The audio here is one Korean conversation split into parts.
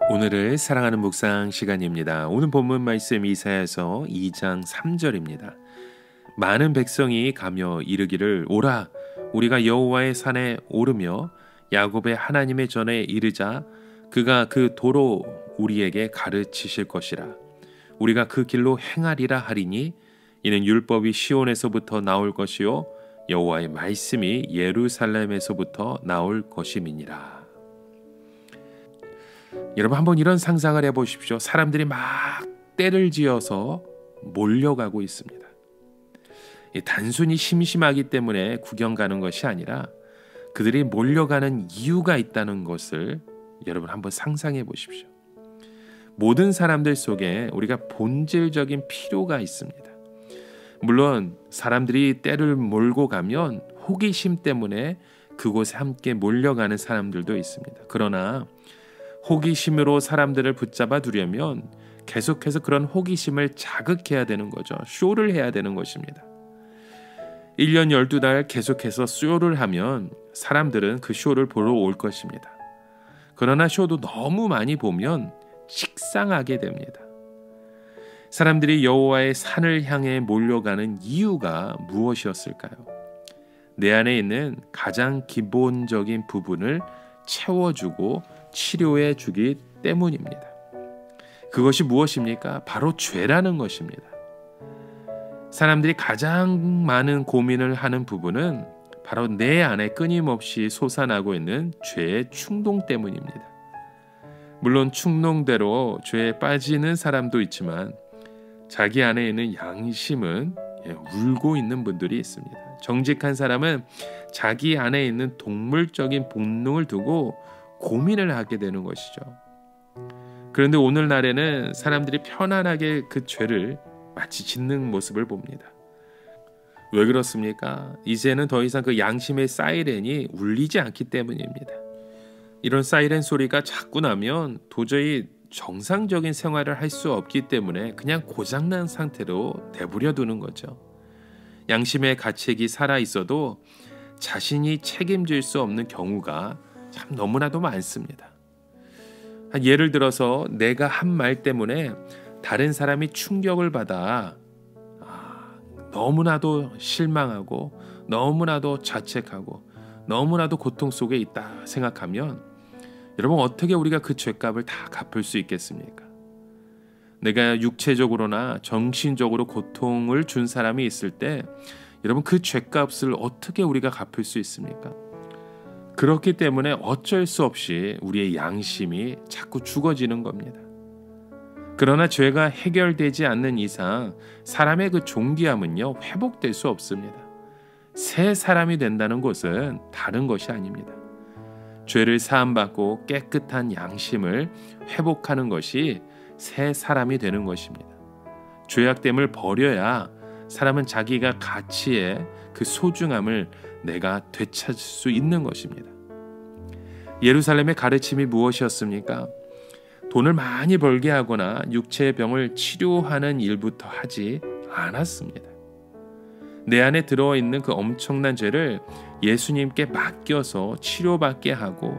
오늘을 사랑하는 묵상 시간입니다. 오늘 본문 말씀 이사야서 2장 3절입니다. 많은 백성이 가며 이르기를 오라 우리가 여호와의 산에 오르며 야곱의 하나님의 전에 이르자 그가 그 도로 우리에게 가르치실 것이라. 우리가 그 길로 행하리라 하리니 이는 율법이 시온에서부터 나올 것이요 여호와의 말씀이 예루살렘에서부터 나올 것임이니라. 여러분 한번 이런 상상을 해보십시오. 사람들이 막 떼를 지어서 몰려가고 있습니다. 단순히 심심하기 때문에 구경 가는 것이 아니라 그들이 몰려가는 이유가 있다는 것을 여러분 한번 상상해 보십시오. 모든 사람들 속에 우리가 본질적인 필요가 있습니다. 물론 사람들이 떼를 몰고 가면 호기심 때문에 그곳에 함께 몰려가는 사람들도 있습니다. 그러나 호기심으로 사람들을 붙잡아 두려면 계속해서 그런 호기심을 자극해야 되는 거죠. 쇼를 해야 되는 것입니다. 1년 12달 계속해서 쇼를 하면 사람들은 그 쇼를 보러 올 것입니다. 그러나 쇼도 너무 많이 보면 식상하게 됩니다. 사람들이 여호와의 산을 향해 몰려가는 이유가 무엇이었을까요? 내 안에 있는 가장 기본적인 부분을 채워주고 치료해 주기 때문입니다. 그것이 무엇입니까? 바로 죄라는 것입니다. 사람들이 가장 많은 고민을 하는 부분은 바로 내 안에 끊임없이 솟아나고 있는 죄의 충동 때문입니다. 물론 충동대로 죄에 빠지는 사람도 있지만 자기 안에 있는 양심은 울고 있는 분들이 있습니다. 정직한 사람은 자기 안에 있는 동물적인 본능을 두고 고민을 하게 되는 것이죠. 그런데 오늘날에는 사람들이 편안하게 그 죄를 마치 짓는 모습을 봅니다. 왜 그렇습니까? 이제는 더 이상 그 양심의 사이렌이 울리지 않기 때문입니다. 이런 사이렌 소리가 자꾸 나면 도저히 정상적인 생활을 할 수 없기 때문에 그냥 고장난 상태로 내버려 두는 거죠. 양심의 가책이 살아있어도 자신이 책임질 수 없는 경우가 참 너무나도 많습니다. 예를 들어서 내가 한 말 때문에 다른 사람이 충격을 받아 너무나도 실망하고 너무나도 자책하고 너무나도 고통 속에 있다 생각하면 여러분 어떻게 우리가 그 죄값을 다 갚을 수 있겠습니까? 내가 육체적으로나 정신적으로 고통을 준 사람이 있을 때 여러분 그 죄값을 어떻게 우리가 갚을 수 있습니까? 그렇기 때문에 어쩔 수 없이 우리의 양심이 자꾸 죽어지는 겁니다. 그러나 죄가 해결되지 않는 이상 사람의 그 존귀함은요 회복될 수 없습니다. 새 사람이 된다는 것은 다른 것이 아닙니다. 죄를 사함받고 깨끗한 양심을 회복하는 것이 새 사람이 되는 것입니다. 죄악됨을 버려야 사람은 자기가 가치의 그 소중함을 내가 되찾을 수 있는 것입니다. 예루살렘의 가르침이 무엇이었습니까? 돈을 많이 벌게 하거나 육체의 병을 치료하는 일부터 하지 않았습니다. 내 안에 들어있는 그 엄청난 죄를 예수님께 맡겨서 치료받게 하고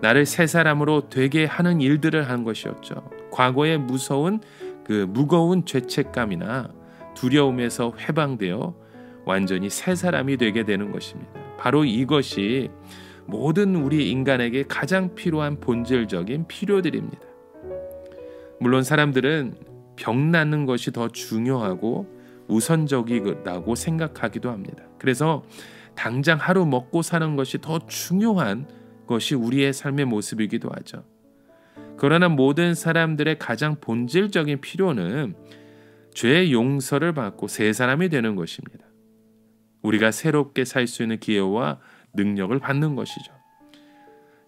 나를 새 사람으로 되게 하는 일들을 한 것이었죠. 과거의 무거운 죄책감이나 두려움에서 해방되어 완전히 새 사람이 되게 되는 것입니다. 바로 이것이 모든 우리 인간에게 가장 필요한 본질적인 필요들입니다. 물론 사람들은 병 낫는 것이 더 중요하고 우선적이라고 생각하기도 합니다. 그래서 당장 하루 먹고 사는 것이 더 중요한 것이 우리의 삶의 모습이기도 하죠. 그러나 모든 사람들의 가장 본질적인 필요는 죄의 용서를 받고 새 사람이 되는 것입니다. 우리가 새롭게 살 수 있는 기회와 능력을 받는 것이죠.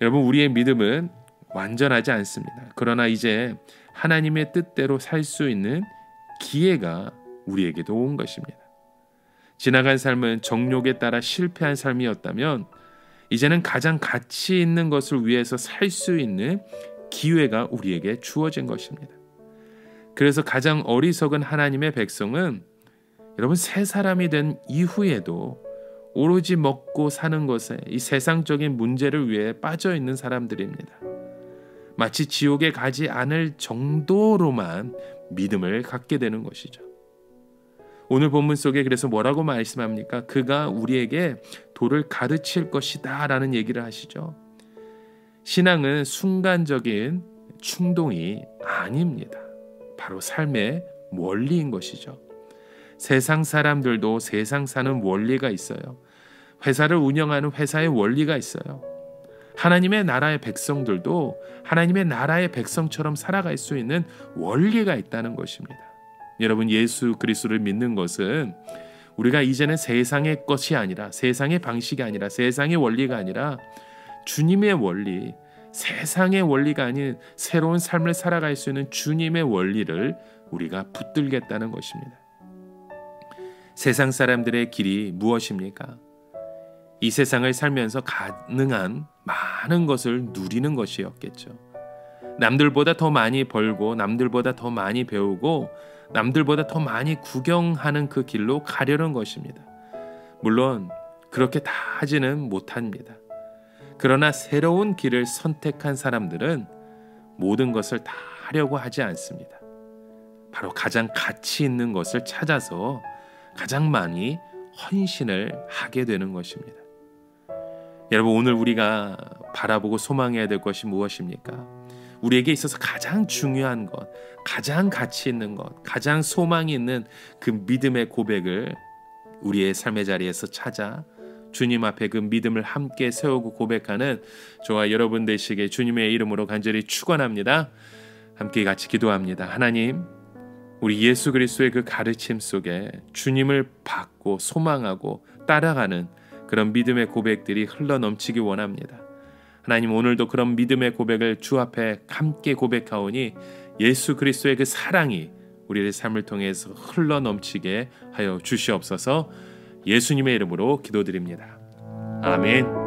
여러분 우리의 믿음은 완전하지 않습니다. 그러나 이제 하나님의 뜻대로 살 수 있는 기회가 우리에게도 온 것입니다. 지나간 삶은 정욕에 따라 실패한 삶이었다면 이제는 가장 가치 있는 것을 위해서 살 수 있는 기회가 우리에게 주어진 것입니다. 그래서 가장 어리석은 하나님의 백성은 여러분 새 사람이 된 이후에도 오로지 먹고 사는 것에 이 세상적인 문제를 위해 빠져 있는 사람들입니다. 마치 지옥에 가지 않을 정도로만 믿음을 갖게 되는 것이죠. 오늘 본문 속에 그래서 뭐라고 말씀합니까? 그가 우리에게 도를 가르칠 것이다 라는 얘기를 하시죠. 신앙은 순간적인 충동이 아닙니다. 바로 삶의 원리인 것이죠. 세상 사람들도 세상 사는 원리가 있어요. 회사를 운영하는 회사의 원리가 있어요. 하나님의 나라의 백성들도 하나님의 나라의 백성처럼 살아갈 수 있는 원리가 있다는 것입니다. 여러분, 예수 그리스도를 믿는 것은 우리가 이제는 세상의 것이 아니라, 세상의 방식이 아니라, 세상의 원리가 아니라 주님의 원리, 세상의 원리가 아닌 새로운 삶을 살아갈 수 있는 주님의 원리를 우리가 붙들겠다는 것입니다. 세상 사람들의 길이 무엇입니까? 이 세상을 살면서 가능한 많은 것을 누리는 것이었겠죠. 남들보다 더 많이 벌고, 남들보다 더 많이 배우고, 남들보다 더 많이 구경하는 그 길로 가려는 것입니다. 물론 그렇게 다 하지는 못합니다. 그러나 새로운 길을 선택한 사람들은 모든 것을 다 하려고 하지 않습니다. 바로 가장 가치 있는 것을 찾아서 가장 많이 헌신을 하게 되는 것입니다. 여러분, 오늘 우리가 바라보고 소망해야 될 것이 무엇입니까? 우리에게 있어서 가장 중요한 것, 가장 가치 있는 것, 가장 소망이 있는 그 믿음의 고백을 우리의 삶의 자리에서 찾아 주님 앞에 그 믿음을 함께 세우고 고백하는 저와 여러분 되시길 주님의 이름으로 간절히 축원합니다. 함께 같이 기도합니다. 하나님, 우리 예수 그리스도의 그 가르침 속에 주님을 받고 소망하고 따라가는 그런 믿음의 고백들이 흘러넘치기 원합니다. 하나님, 오늘도 그런 믿음의 고백을 주 앞에 함께 고백하오니 예수 그리스도의 그 사랑이 우리의 삶을 통해서 흘러넘치게 하여 주시옵소서. 예수님의 이름으로 기도드립니다. 아멘.